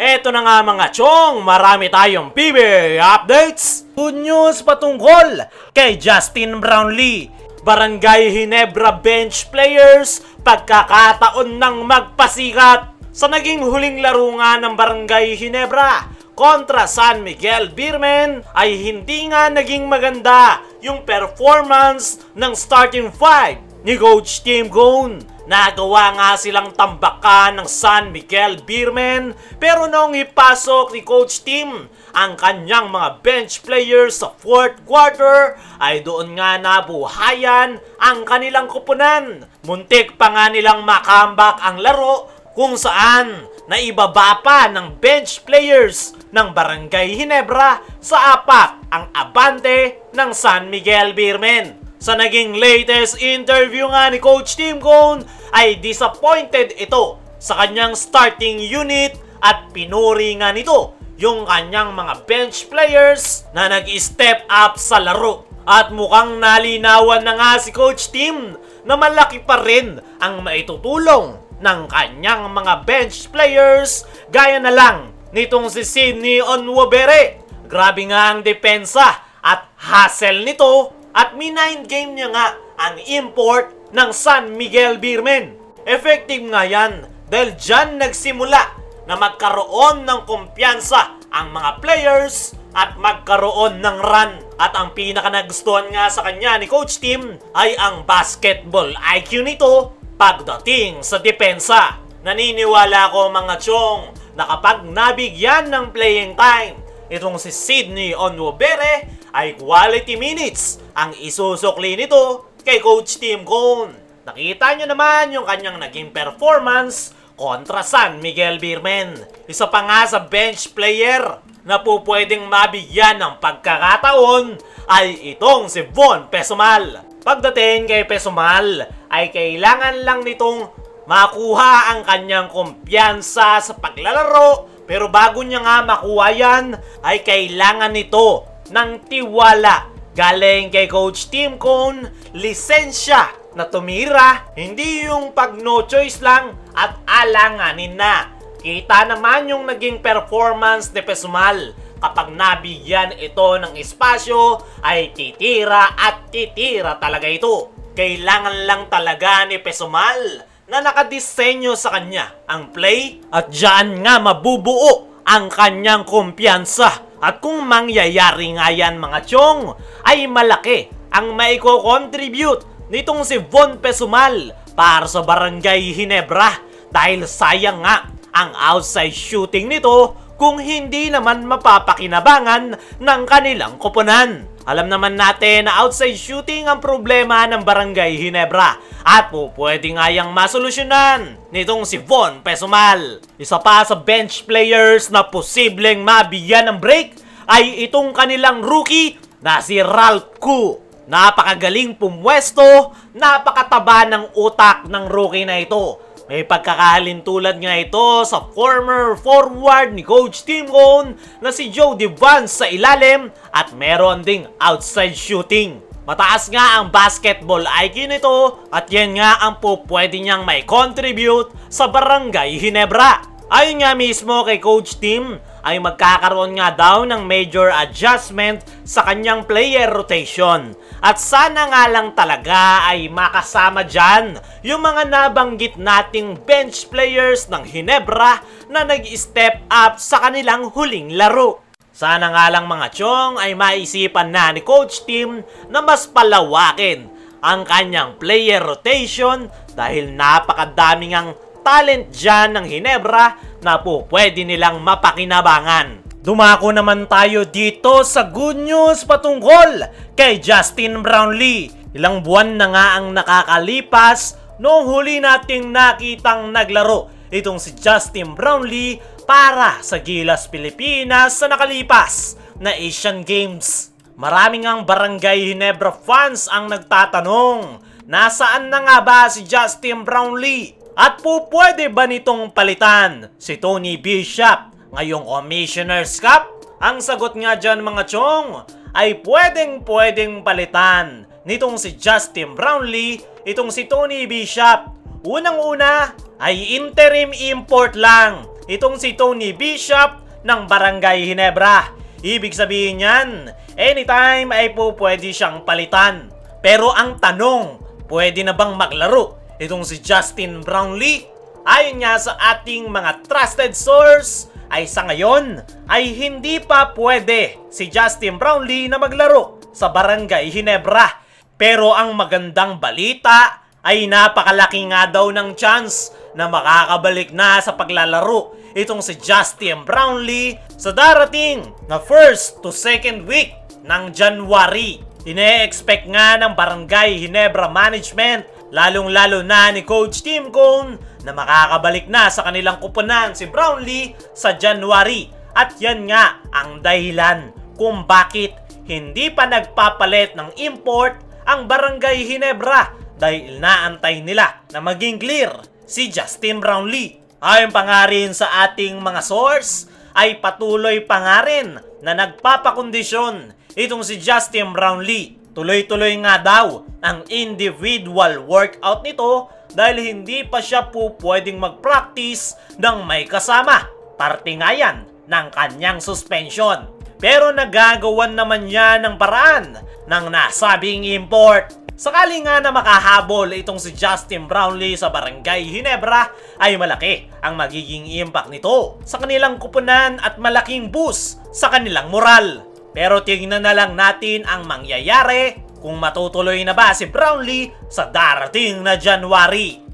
Eto na nga mga chong, marami tayong PBA updates. Good news patungkol kay Justin Brownlee. Barangay Ginebra bench players, pagkakataon ng magpasikat. Sa naging huling laro nga ng Barangay Ginebra kontra San Miguel Beermen ay hindi nga naging maganda yung performance ng starting five ni Coach Tim Cone. Nagawa nga silang tambakan ng San Miguel Beermen, pero noong ipasok ni Coach Tim ang kanyang mga bench players sa fourth quarter ay doon nga nabuhayan ang kanilang kupunan. Muntik pa nga nilang makambak ang laro kung saan naibaba pa ng bench players ng Barangay Ginebra sa 4 ang abante ng San Miguel Beermen. Sa naging latest interview nga ni Coach Tim Cone ay disappointed ito sa kanyang starting unit at pinuri nga nito yung kanyang mga bench players na nag-step up sa laro. At mukhang nalinawan na nga si Coach Tim na malaki pa rin ang maitutulong ng kanyang mga bench players gaya na lang nitong si Sydney Onwabere. Grabe nga ang depensa at hustle nito. At minine game niya nga ang import ng San Miguel Beermen. Effective nga yan dahil dyan nagsimula na magkaroon ng kumpiyansa ang mga players at magkaroon ng run. At ang pinaka nagustuhan nga sa kanya ni Coach Tim ay ang basketball IQ nito pagdating sa depensa. Naniniwala ko mga chong na kapag nabigyan ng playing time itong si Sydney Onwabere ay quality minutes ang isusukli nito kay Coach Tim Cone. Nakita nyo naman yung kanyang naging performance kontra San Miguel Beermen. Isa pa nga sa bench player na po pwedeng mabigyan ng pagkakataon ay itong si Von Pesumal. Pagdating kay Pesumal ay kailangan lang nitong makuha ang kanyang kumpiyansa sa paglalaro. Pero bago niya nga makuha yan ay kailangan nito ng tiwala galing kay Coach Tim Cone, lisensya na tumira, hindi yung pag no choice lang at alanganin na. Kita naman yung naging performance ni Pesumal. Kapag nabigyan ito ng espasyo ay titira at titira talaga ito. Kailangan lang talaga ni Pesumal na nakadisenyo sa kanya ang play at dyan nga mabubuo ang kanyang kumpiyansa. At kung mangyayari nga yan mga chong, ay malaki ang maiko-contribute nitong si Von Pesumal para sa Barangay Ginebra dahil sayang nga ang outside shooting nito kung hindi naman mapapakinabangan ng kanilang koponan. Alam naman natin na outside shooting ang problema ng Barangay Ginebra at po pwede nga yang masolusyonan nitong si Von Pesumal. Isa pa sa bench players na posibleng mabigyan ng break ay itong kanilang rookie na si Ralph Koo. Napakagaling pumwesto, napakataba ng utak ng rookie na ito. May pagkakahalintulad nga ito sa former forward ni Coach Tim Cone na si Joe Devance sa ilalim at meron ding outside shooting. Mataas nga ang basketball IQ nito at yan nga ang pwede niyang may contribute sa Barangay Ginebra. Ayon nga mismo kay Coach Tim ay magkakaroon nga daw ng major adjustment sa kanyang player rotation. At sana nga lang talaga ay makasama dyan yung mga nabanggit nating bench players ng Ginebra na nag-step up sa kanilang huling laro. Sana nga lang mga chong ay maisipan na ni Coach Tim na mas palawakin ang kanyang player rotation dahil napakadami ngang talent dyan ng Ginebra na po pwede nilang mapakinabangan. Dumako naman tayo dito sa good news patungkol kay Justin Brownlee. Ilang buwan na nga ang nakakalipas noong huli nating nakitang naglaro itong si Justin Brownlee para sa Gilas Pilipinas sa nakalipas na Asian Games. Maraming ang Barangay Ginebra fans ang nagtatanong, nasaan na nga ba si Justin Brownlee? At po pwede ba nitong palitan si Tony Bishop ngayong Commissioner's Cup? Ang sagot nga dyan mga chong ay pwedeng palitan nitong si Justin Brownlee itong si Tony Bishop. Unang-una ay interim import lang itong si Tony Bishop ng Barangay Ginebra. Ibig sabihin yan, anytime ay pwede siyang palitan. Pero ang tanong, pwede na bang maglaro itong si Justin Brownlee? Ayon nga sa ating mga trusted source, ay sa ngayon ay hindi pa pwede si Justin Brownlee na maglaro sa Barangay Ginebra. Pero ang magandang balita ay napakalaki nga daw ng chance na makakabalik na sa paglalaro itong si Justin Brownlee sa darating na 1st to 2nd week ng January. Ine-expect nga ng Barangay Ginebra Management, lalong-lalo na ni Coach Tim Cone, na makakabalik na sa kanilang kupunan si Brownlee sa January. At yan nga ang dahilan kung bakit hindi pa nagpapalit ng import ang Barangay Ginebra, dahil naantay nila na maging clear si Justin Brownlee. Ayon pa nga rin sa ating mga source, ay patuloy pa nga rin na nagpapakondisyon itong si Justin Brownlee. Tuloy-tuloy nga daw ang individual workout nito dahil hindi pa siya po pwedeng mag-practice ng may kasama. Parte nga yan ng kanyang suspension. Pero nagagawan naman niya ng paraan ng nasabing import. Sakali nga na makahabol itong si Justin Brownlee sa Barangay Ginebra, ay malaki ang magiging impact nito sa kanilang kupunan at malaking boost sa kanilang moral. Pero tingnan na lang natin ang mangyayari kung matutuloy na ba si Brownlee sa darating na January.